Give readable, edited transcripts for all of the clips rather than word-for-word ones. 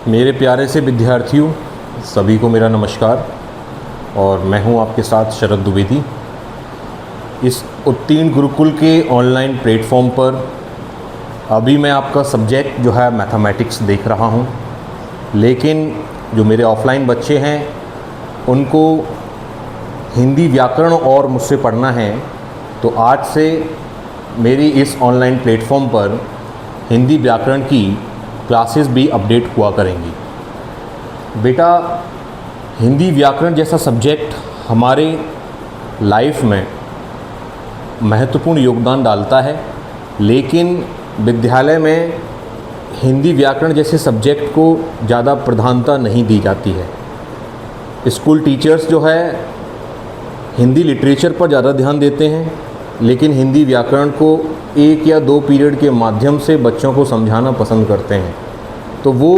मेरे प्यारे से विद्यार्थियों, सभी को मेरा नमस्कार। और मैं हूं आपके साथ शरद द्विवेदी। इस उत्तीर्ण गुरुकुल के ऑनलाइन प्लेटफॉर्म पर अभी मैं आपका सब्जेक्ट जो है मैथमेटिक्स देख रहा हूं, लेकिन जो मेरे ऑफलाइन बच्चे हैं उनको हिंदी व्याकरण और मुझसे पढ़ना है। तो आज से मेरी इस ऑनलाइन प्लेटफॉर्म पर हिंदी व्याकरण की क्लासेस भी अपडेट हुआ करेंगी। बेटा, हिंदी व्याकरण जैसा सब्जेक्ट हमारे लाइफ में महत्वपूर्ण योगदान डालता है, लेकिन विद्यालय में हिंदी व्याकरण जैसे सब्जेक्ट को ज़्यादा प्रधानता नहीं दी जाती है। स्कूल टीचर्स जो है हिंदी लिटरेचर पर ज़्यादा ध्यान देते हैं, लेकिन हिंदी व्याकरण को 1 या 2 पीरियड के माध्यम से बच्चों को समझाना पसंद करते हैं। तो वो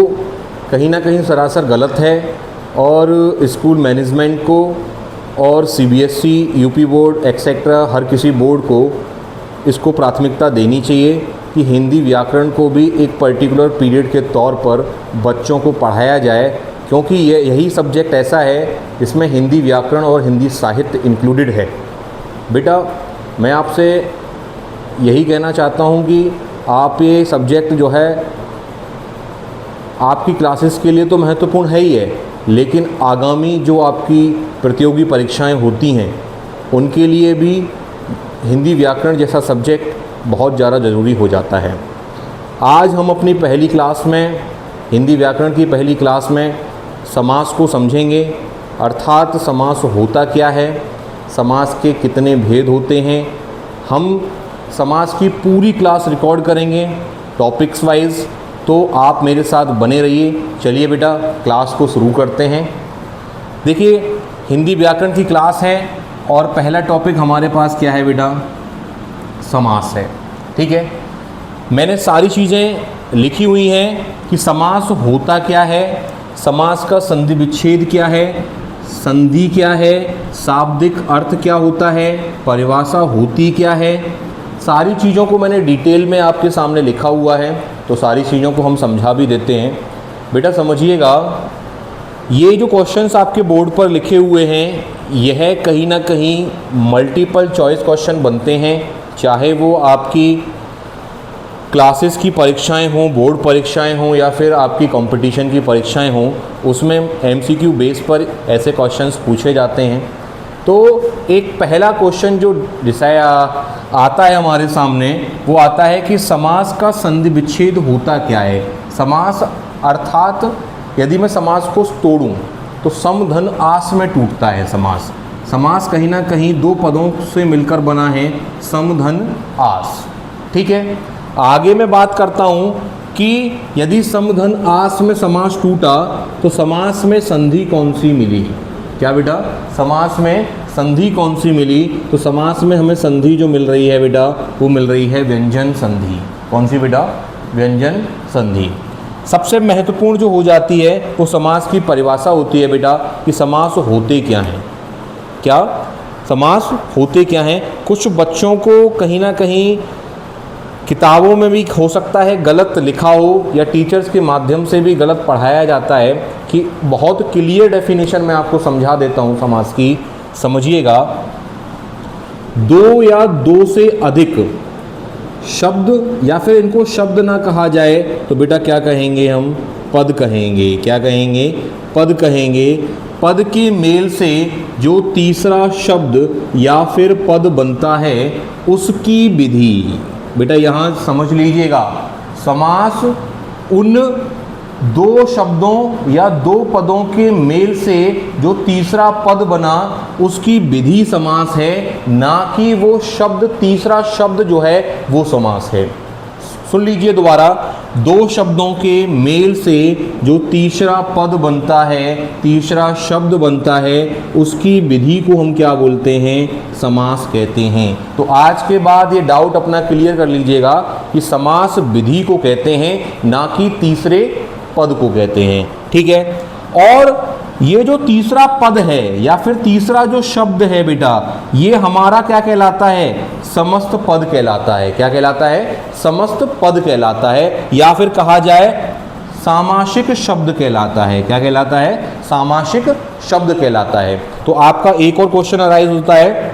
कहीं ना कहीं सरासर गलत है और स्कूल मैनेजमेंट को और सीबीएसई, यूपी बोर्ड एक्सेट्रा हर किसी बोर्ड को इसको प्राथमिकता देनी चाहिए कि हिंदी व्याकरण को भी एक पर्टिकुलर पीरियड के तौर पर बच्चों को पढ़ाया जाए, क्योंकि यही सब्जेक्ट ऐसा है जिसमें हिंदी व्याकरण और हिंदी साहित्य इंक्लूडेड है। बेटा, मैं आपसे यही कहना चाहता हूँ कि आप ये सब्जेक्ट जो है आपकी क्लासेस के लिए तो महत्वपूर्ण है ही है, लेकिन आगामी जो आपकी प्रतियोगी परीक्षाएं होती हैं उनके लिए भी हिंदी व्याकरण जैसा सब्जेक्ट बहुत ज़्यादा ज़रूरी हो जाता है। आज हम अपनी पहली क्लास में, हिंदी व्याकरण की पहली क्लास में समास को समझेंगे। अर्थात समास होता क्या है, समास के कितने भेद होते हैं। हम समास की पूरी क्लास रिकॉर्ड करेंगे टॉपिक्स वाइज, तो आप मेरे साथ बने रहिए। चलिए बेटा, क्लास को शुरू करते हैं। देखिए, हिंदी व्याकरण की क्लास है और पहला टॉपिक हमारे पास क्या है बेटा? समास है। ठीक है, मैंने सारी चीज़ें लिखी हुई हैं कि समास होता क्या है, समास का संधि विच्छेद क्या है, संधि क्या है, शाब्दिक अर्थ क्या होता है, परिभाषा होती क्या है। सारी चीज़ों को मैंने डिटेल में आपके सामने लिखा हुआ है, तो सारी चीज़ों को हम समझा भी देते हैं। बेटा समझिएगा, ये जो क्वेश्चंस आपके बोर्ड पर लिखे हुए हैं यह कहीं ना कहीं मल्टीपल चॉइस क्वेश्चन बनते हैं, चाहे वो आपकी क्लासेस की परीक्षाएं हों, बोर्ड परीक्षाएं हों या फिर आपकी कंपटीशन की परीक्षाएं हों, उसमें एमसीक्यू बेस पर ऐसे क्वेश्चंस पूछे जाते हैं। तो एक पहला क्वेश्चन जो आता है हमारे सामने, वो आता है कि समास का संधि विच्छेद होता क्या है। समास अर्थात यदि मैं समास को तोड़ूं तो सम धन आस में टूटता है समास। समास कहीं ना कहीं 2 पदों से मिलकर बना है, सम धन आस। ठीक है, आगे मैं बात करता हूं कि यदि सम धन आस में समास टूटा तो समास में संधि कौन सी मिली। क्या बेटा? समास में संधि कौन सी मिली? तो समास में हमें संधि जो मिल रही है बेटा, वो मिल रही है व्यंजन संधि। कौन सी बेटा? व्यंजन संधि। सबसे महत्वपूर्ण जो हो जाती है वो समास की परिभाषा होती है बेटा, कि समास होते क्या हैं। क्या समास होते क्या हैं? कुछ बच्चों को कहीं ना कहीं किताबों में भी हो सकता है गलत लिखा हो या टीचर्स के माध्यम से भी गलत पढ़ाया जाता है, कि बहुत क्लियर डेफिनेशन मैं आपको समझा देता हूँ समास की। समझिएगा, 2 या 2 से अधिक शब्द, या फिर इनको शब्द ना कहा जाए तो बेटा क्या कहेंगे हम? पद कहेंगे। क्या कहेंगे? पद कहेंगे। पद के मेल से जो तीसरा शब्द या फिर पद बनता है उसकी विधि। बेटा यहाँ समझ लीजिएगा, समास उन 2 शब्दों या 2 पदों के मेल से जो तीसरा पद बना उसकी विधि समास है, ना कि वो शब्द, तीसरा शब्द जो है वो समास है। सुन लीजिए दोबारा, 2 शब्दों के मेल से जो तीसरा पद बनता है, तीसरा शब्द बनता है, उसकी विधि को हम क्या बोलते हैं? समास कहते हैं। तो आज के बाद ये डाउट अपना क्लियर कर लीजिएगा कि समास विधि को कहते हैं, ना कि तीसरे पद को कहते हैं। ठीक है, और ये जो तीसरा पद है या फिर तीसरा जो शब्द है बेटा, ये हमारा क्या कहलाता है? समस्त पद कहलाता है। क्या कहलाता है? समस्त पद कहलाता है, या फिर कहा जाए सामासिक शब्द कहलाता है। क्या कहलाता है? सामासिक शब्द कहलाता है। तो आपका एक और क्वेश्चन अराइज होता है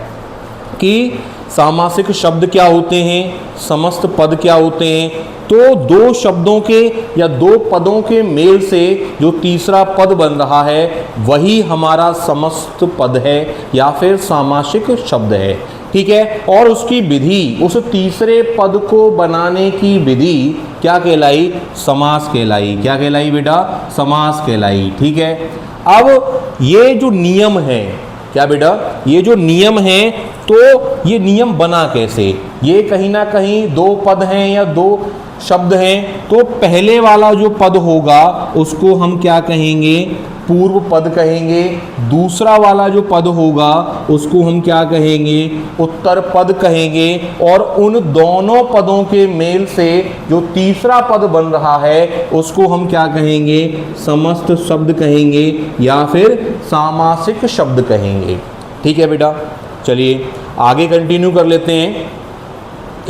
कि सामासिक शब्द क्या होते हैं, समस्त पद क्या होते हैं। तो दो शब्दों के या दो पदों के मेल से जो तीसरा पद बन रहा है वही हमारा समस्त पद है या फिर सामासिक शब्द है। ठीक है, और उसकी विधि, उस तीसरे पद को बनाने की विधि क्या कहलाई? समास कहलाई। क्या कहलाई बेटा? समास कहलाई। ठीक है, अब ये जो नियम है, क्या बेटा? ये जो नियम है, तो ये नियम बना कैसे? ये कहीं ना कहीं दो पद हैं या दो शब्द हैं, तो पहले वाला जो पद होगा उसको हम क्या कहेंगे? पूर्व पद कहेंगे। दूसरा वाला जो पद होगा उसको हम क्या कहेंगे? उत्तर पद कहेंगे। और उन दोनों पदों के मेल से जो तीसरा पद बन रहा है उसको हम क्या कहेंगे? समस्त शब्द कहेंगे या फिर सामासिक शब्द कहेंगे। ठीक है बेटा, चलिए आगे कंटिन्यू कर लेते हैं।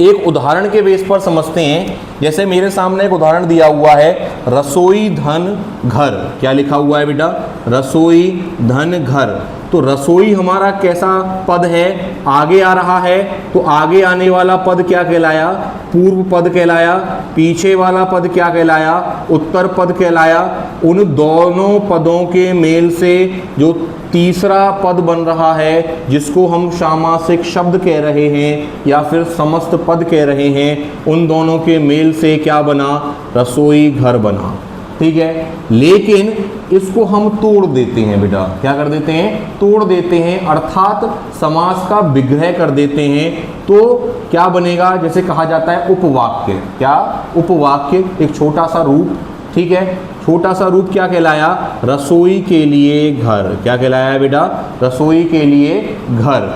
एक उदाहरण के बेस पर समझते हैं। जैसे मेरे सामने एक उदाहरण दिया हुआ है, रसोई धन घर। क्या लिखा हुआ है बेटा? रसोई धन घर। तो रसोई हमारा कैसा पद है? आगे आ रहा है, तो आगे आने वाला पद क्या कहलाया? पूर्व पद कहलाया। पीछे वाला पद क्या कहलाया? उत्तर पद कहलाया। उन दोनों पदों के मेल से जो तीसरा पद बन रहा है जिसको हम सामासिक शब्द कह रहे हैं या फिर समस्त पद कह रहे हैं, उन दोनों के मेल से क्या बना? रसोई घर बना। ठीक है, लेकिन इसको हम तोड़ देते हैं बेटा। क्या कर देते हैं? तोड़ देते हैं, अर्थात समास का विग्रह कर देते हैं। तो क्या बनेगा? जैसे कहा जाता है उपवाक्य। क्या? उपवाक्य, एक छोटा सा रूप। ठीक है, छोटा सा रूप क्या कहलाया? रसोई के लिए घर। क्या कहलाया बेटा? रसोई के लिए घर।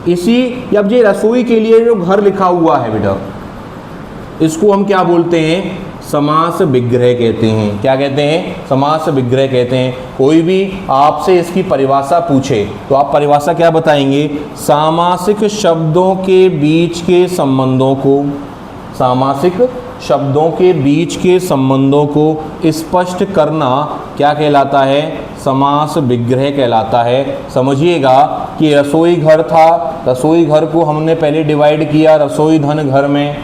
इसी, अब ये रसोई के लिए जो घर लिखा हुआ है बेटा, इसको हम क्या बोलते हैं? समास विग्रह कहते हैं। क्या कहते हैं? समास विग्रह कहते हैं। कोई भी आपसे इसकी परिभाषा पूछे तो आप परिभाषा क्या बताएंगे? सामासिक शब्दों के बीच के संबंधों को, सामासिक शब्दों के बीच के संबंधों को स्पष्ट करना क्या कहलाता है? समास विग्रह कहलाता है। समझिएगा कि रसोई घर था, रसोई घर को हमने पहले डिवाइड किया रसोई धन घर में।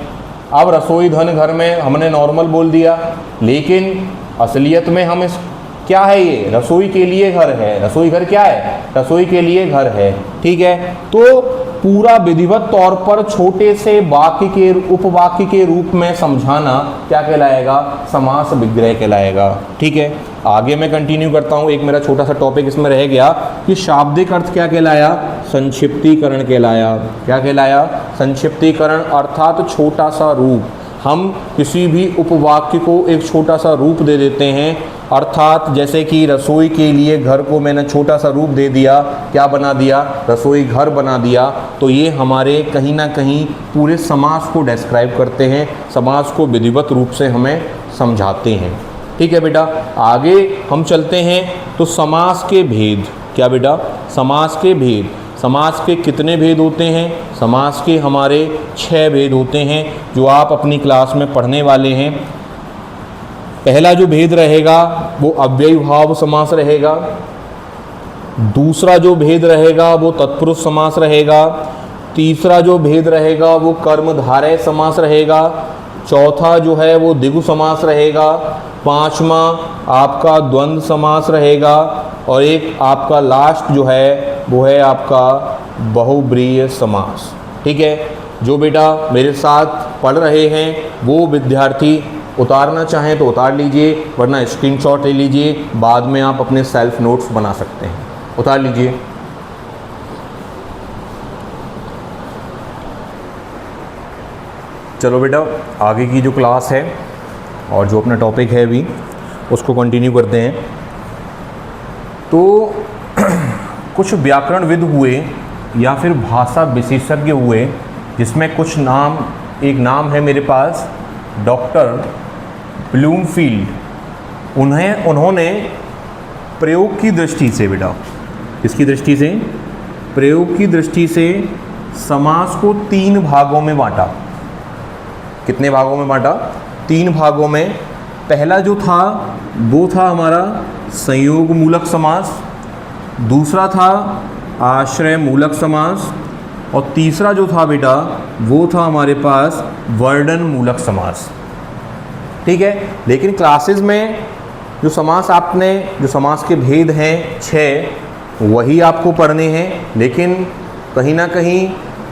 अब रसोई धन घर में हमने नॉर्मल बोल दिया, लेकिन असलियत में हम इस क्या है? ये रसोई के लिए घर है। रसोई घर क्या है? रसोई के लिए घर है। ठीक है, तो पूरा विधिवत तौर पर छोटे से वाक्य के, उपवाक्य के रूप में समझाना क्या कहलाएगा? समास विग्रह कहलाएगा। ठीक है, आगे मैं कंटिन्यू करता हूँ। एक मेरा छोटा सा टॉपिक इसमें रह गया कि शाब्दिक अर्थ क्या कहलाया? संक्षिप्तीकरण कहलाया। क्या कहलाया? संक्षिप्तीकरण, अर्थात छोटा सा रूप। हम किसी भी उपवाक्य को एक छोटा सा रूप दे देते हैं, अर्थात जैसे कि रसोई के लिए घर को मैंने छोटा सा रूप दे दिया, क्या बना दिया? रसोई घर बना दिया। तो ये हमारे कहीं ना कहीं पूरे समास को डिस्क्राइब करते हैं, समास को विधिवत रूप से हमें समझाते हैं। ठीक है बेटा, आगे हम चलते हैं। तो समास के भेद। क्या बेटा? समास के भेद। समास के कितने भेद होते हैं? समास के हमारे 6 भेद होते हैं जो आप अपनी क्लास में पढ़ने वाले हैं। पहला जो भेद रहेगा वो अव्ययी भाव समास रहेगा। दूसरा जो भेद रहेगा वो तत्पुरुष समास रहेगा। तीसरा जो भेद रहेगा वो कर्मधारय समास रहेगा। चौथा जो है वो द्विगु समास रहेगा। पांचवा आपका द्वंद्व समास रहेगा। और एक आपका लास्ट जो है वो है आपका बहुब्रीहि समास। ठीक है, जो बेटा मेरे साथ पढ़ रहे हैं वो विद्यार्थी उतारना चाहें तो उतार लीजिए, वरना स्क्रीनशॉट ले लीजिए, बाद में आप अपने सेल्फ नोट्स बना सकते हैं। उतार लीजिए। चलो बेटा, आगे की जो क्लास है और जो अपना टॉपिक है अभी उसको कंटिन्यू करते हैं। तो कुछ व्याकरणविद हुए या फिर भाषा विशेषज्ञ हुए, जिसमें कुछ नाम, एक नाम है मेरे पास डॉक्टर ब्लूमफील्ड। उन्होंने प्रयोग की दृष्टि से बेटा, इसकी दृष्टि से, प्रयोग की दृष्टि से समास को 3 भागों में बांटा। कितने भागों में बांटा? 3 भागों में। पहला जो था वो था हमारा संयोग मूलक समास, दूसरा था आश्रय मूलक समास, और तीसरा जो था बेटा वो था हमारे पास वर्णन मूलक समास। ठीक है, लेकिन क्लासेस में जो समास के भेद हैं 6 वही आपको पढ़ने हैं, लेकिन कहीं ना कहीं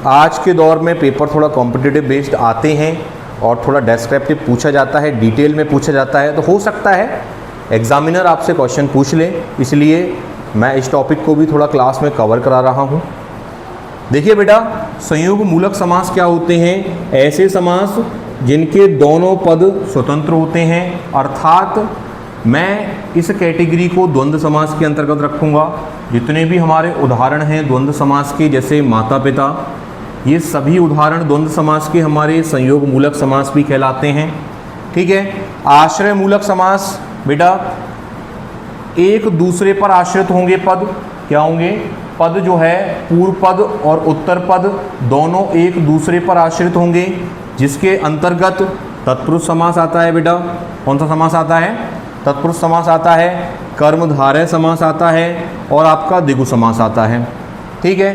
आज के दौर में पेपर थोड़ा कॉम्पिटिटिव बेस्ड आते हैं और थोड़ा डेस्क्रिप्टिव पूछा जाता है, डिटेल में पूछा जाता है, तो हो सकता है एग्जामिनर आपसे क्वेश्चन पूछ ले, इसलिए मैं इस टॉपिक को भी थोड़ा क्लास में कवर करा रहा हूँ। देखिए बेटा, संयोग मूलक समास क्या होते हैं? ऐसे समास जिनके दोनों पद स्वतंत्र होते हैं, अर्थात मैं इस कैटेगरी को द्वंद्व समास के अंतर्गत रखूँगा। जितने भी हमारे उदाहरण हैं द्वंद्व समास के, जैसे माता पिता, ये सभी उदाहरण द्वंद्व समास के हमारे संयोग मूलक समास भी कहलाते हैं। ठीक है, आश्रय मूलक समास बेटा एक दूसरे पर आश्रित होंगे पद। क्या होंगे? पद जो है पूर्व पद और उत्तर पद दोनों एक दूसरे पर आश्रित होंगे, जिसके अंतर्गत तत्पुरुष समास आता है। बेटा कौन सा समास आता है? तत्पुरुष समास आता है, कर्मधारय समास आता है और आपका द्विगु समास आता है। ठीक है,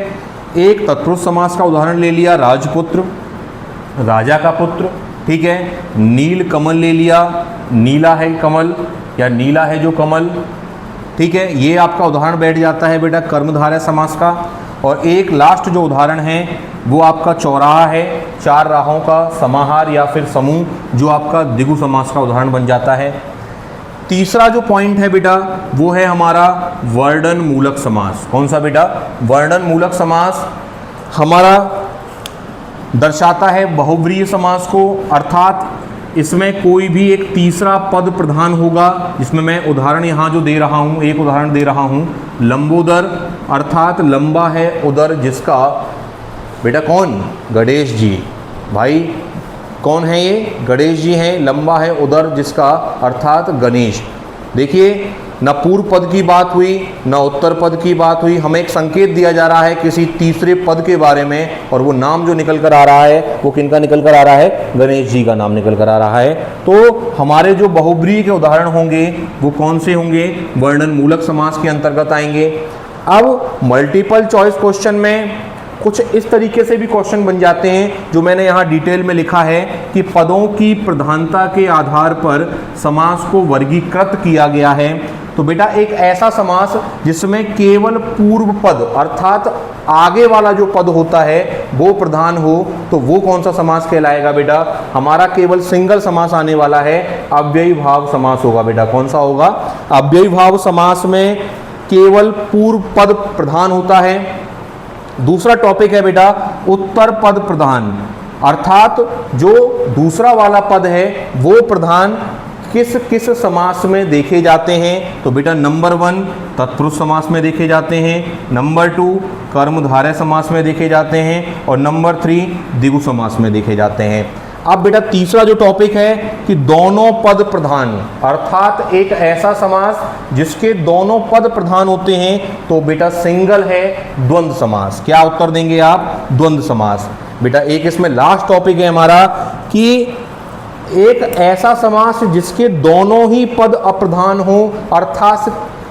एक तत्पुरुष समास का उदाहरण ले लिया, राजपुत्र, राजा का पुत्र। ठीक है, नील कमल ले लिया, नीला है कमल या नीला है जो कमल। ठीक है, ये आपका उदाहरण बैठ जाता है बेटा कर्मधारय समास का। और एक लास्ट जो उदाहरण है वो आपका चौराहा है, 4 राहों का समाहार या फिर समूह, जो आपका द्विगु समास का उदाहरण बन जाता है। तीसरा जो पॉइंट है बेटा वो है हमारा वर्णन मूलक समास। कौन सा बेटा? वर्णन मूलक समास हमारा दर्शाता है बहुव्रीहि समास को, अर्थात इसमें कोई भी एक तीसरा पद प्रधान होगा, जिसमें मैं उदाहरण यहाँ जो दे रहा हूँ, एक उदाहरण दे रहा हूँ, लंबोदर, अर्थात लंबा है उदर जिसका। बेटा कौन? गणेश जी। भाई कौन है ये? गणेश जी हैं। लंबा है उदर जिसका अर्थात गणेश। देखिए, न पूर्व पद की बात हुई न उत्तर पद की बात हुई, हमें एक संकेत दिया जा रहा है किसी तीसरे पद के बारे में, और वो नाम जो निकल कर आ रहा है वो किनका निकल कर आ रहा है? गणेश जी का नाम निकल कर आ रहा है। तो हमारे जो बहुव्रीहि के उदाहरण होंगे वो कौन से होंगे? वर्णन मूलक समास के अंतर्गत आएंगे। अब मल्टीपल चॉइस क्वेश्चन में कुछ इस तरीके से भी क्वेश्चन बन जाते हैं, जो मैंने यहाँ डिटेल में लिखा है कि पदों की प्रधानता के आधार पर समास को वर्गीकृत किया गया है। तो बेटा एक ऐसा समास जिसमें केवल पूर्व पद अर्थात आगे वाला जो पद होता है वो प्रधान हो, तो वो कौन सा समास कहलाएगा? बेटा हमारा केवल सिंगल समास आने वाला है, अव्ययी भाव समास होगा। बेटा कौन सा होगा? अव्ययी भाव समास में केवल पूर्व पद प्रधान होता है। दूसरा टॉपिक है बेटा उत्तर पद प्रधान, अर्थात जो दूसरा वाला पद है वो प्रधान किस किस समास में देखे जाते हैं? तो बेटा नंबर 1 तत्पुरुष समास में देखे जाते हैं, नंबर 2 कर्मधारय समास में देखे जाते हैं, और नंबर 3 द्विगु समास में देखे जाते हैं। अब बेटा तीसरा जो टॉपिक है कि दोनों पद प्रधान, अर्थात एक ऐसा समास जिसके दोनों पद प्रधान होते हैं, तो बेटा सिंगल है द्वंद्व समास। क्या उत्तर देंगे आप? द्वंद्व समास। बेटा एक इसमें लास्ट टॉपिक है हमारा कि एक ऐसा समास जिसके दोनों ही पद अप्रधान हो,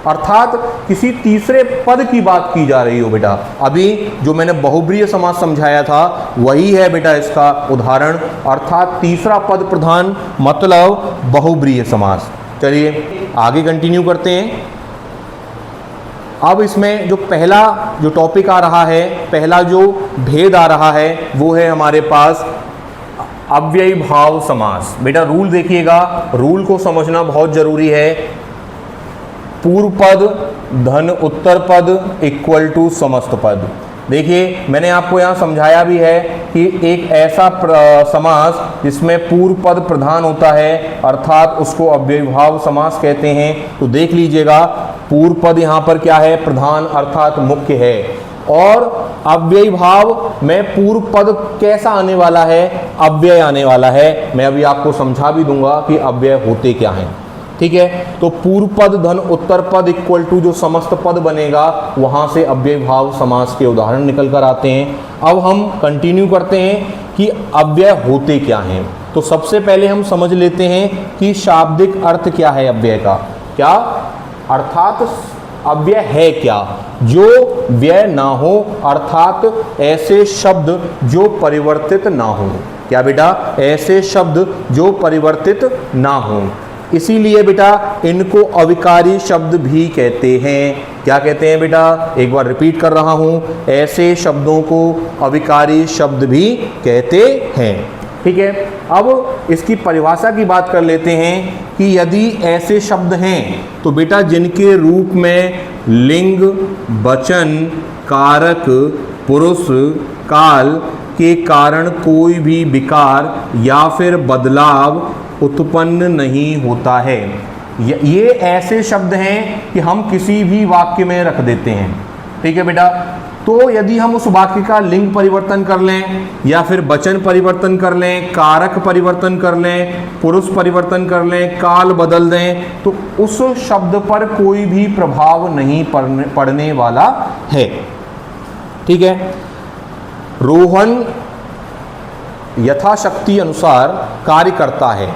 अर्थात किसी तीसरे पद की बात की जा रही हो। बेटा अभी जो मैंने बहुव्रीहि समास समझाया था वही है बेटा इसका उदाहरण, अर्थात तीसरा पद प्रधान मतलब बहुव्रीहि समास। चलिए आगे कंटिन्यू करते हैं। अब इसमें जो पहला जो टॉपिक आ रहा है, पहला जो भेद आ रहा है वो है हमारे पास अव्ययी भाव समास। बेटा रूल देखिएगा, रूल को समझना बहुत जरूरी है। पूर्व पद धन उत्तर पद इक्वल टू समस्त पद। देखिए मैंने आपको यहाँ समझाया भी है कि एक ऐसा समास जिसमें पूर्व पद प्रधान होता है, अर्थात उसको अव्ययी भाव समास कहते हैं। तो देख लीजिएगा पूर्व पद यहाँ पर क्या है? प्रधान अर्थात मुख्य है। और अव्ययी भाव में पूर्व पद कैसा आने वाला है? अव्यय आने वाला है। मैं अभी आपको समझा भी दूंगा कि अव्यय होते क्या हैं। ठीक है, तो पूर्व पद धन उत्तर पद इक्वल टू जो समस्त पद बनेगा वहां से अव्ययी भाव समास के उदाहरण निकल कर आते हैं। अब हम कंटिन्यू करते हैं कि अव्यय होते क्या हैं। तो सबसे पहले हम समझ लेते हैं कि शाब्दिक अर्थ क्या है अव्यय का। क्या अर्थात अव्यय है क्या? जो व्यय ना हो, अर्थात ऐसे शब्द जो परिवर्तित ना हो। क्या बेटा? ऐसे शब्द जो परिवर्तित ना हो। इसीलिए बेटा इनको अविकारी शब्द भी कहते हैं। क्या कहते हैं बेटा? एक बार रिपीट कर रहा हूं, ऐसे शब्दों को अविकारी शब्द भी कहते हैं। ठीक है, अब इसकी परिभाषा की बात कर लेते हैं कि यदि ऐसे शब्द हैं तो बेटा जिनके रूप में लिंग, वचन, कारक, पुरुष, काल के कारण कोई भी विकार या फिर बदलाव उत्पन्न नहीं होता है, ये ऐसे शब्द हैं कि हम किसी भी वाक्य में रख देते हैं। ठीक है बेटा, तो यदि हम उस वाक्य का लिंग परिवर्तन कर लें या फिर वचन परिवर्तन कर लें, कारक परिवर्तन कर लें, पुरुष परिवर्तन कर लें, काल बदल दें, तो उस शब्द पर कोई भी प्रभाव नहीं पड़ने वाला है। ठीक है, रोहन यथाशक्ति अनुसार कार्य करता है,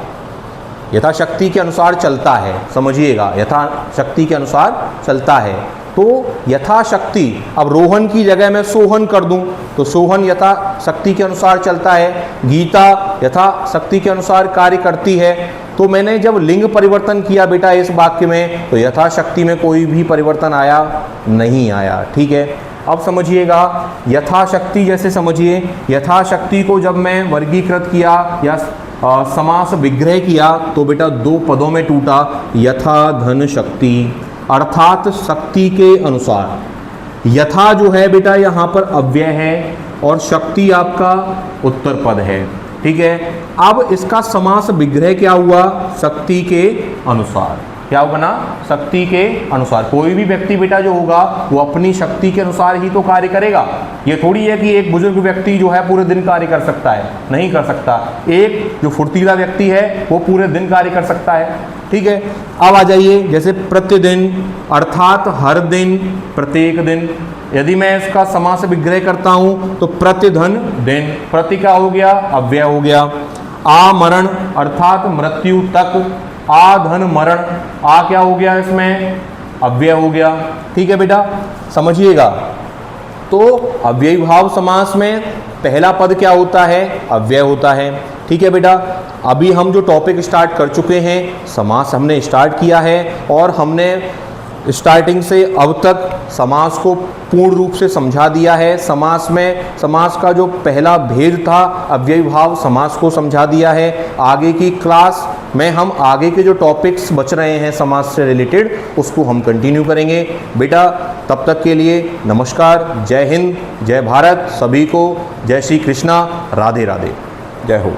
यथाशक्ति के अनुसार चलता है। समझिएगा, यथाशक्ति के अनुसार चलता है। तो यथाशक्ति, अब रोहन की जगह मैं सोहन कर दूं तो सोहन यथाशक्ति के अनुसार चलता है, गीता यथाशक्ति के अनुसार कार्य करती है। तो मैंने जब लिंग परिवर्तन किया बेटा इस वाक्य में, तो यथाशक्ति में कोई भी परिवर्तन आया नहीं आया। ठीक है, अब समझिएगा, यथाशक्ति जैसे समझिए, यथाशक्ति को जब मैं वर्गीकृत किया या समास विग्रह किया तो बेटा दो पदों में टूटा, यथा धन शक्ति, अर्थात शक्ति के अनुसार। यथा जो है बेटा यहाँ पर अव्यय है और शक्ति आपका उत्तर पद है। ठीक है, अब इसका समास विग्रह क्या हुआ? शक्ति के अनुसार। क्या होगा ना? शक्ति के अनुसार। कोई भी व्यक्ति बेटा जो होगा वो अपनी शक्ति के अनुसार ही तो कार्य करेगा। ये थोड़ी है कि एक बुजुर्ग व्यक्ति जो है पूरे दिन कार्य कर सकता है, नहीं कर सकता। एक जो फुर्तीला व्यक्ति है वो पूरे दिन कार्य कर सकता है। ठीक है, अब आ जाइए, जैसे प्रतिदिन अर्थात हर दिन, प्रत्येक दिन। यदि मैं इसका समास विग्रह करता हूं तो प्रतिधन दिन, प्रति क्या हो गया? अव्यय हो गया। आमरण अर्थात मृत्यु तक, आधन मरण, आ क्या हो गया इसमें? अव्यय हो गया। ठीक है बेटा, समझिएगा। तो अव्ययी भाव समास में पहला पद क्या होता है? अव्यय होता है। ठीक है बेटा, अभी हम जो टॉपिक स्टार्ट कर चुके हैं, समास हमने स्टार्ट किया है और हमने स्टार्टिंग से अब तक समास को पूर्ण रूप से समझा दिया है। समास में समास का जो पहला भेद था अव्ययी भाव समास को समझा दिया है। आगे की क्लास में हम आगे के जो टॉपिक्स बच रहे हैं समास से रिलेटेड उसको हम कंटिन्यू करेंगे। बेटा तब तक के लिए नमस्कार, जय हिंद, जय भारत, सभी को जय श्री कृष्णा, राधे राधे, जय हो।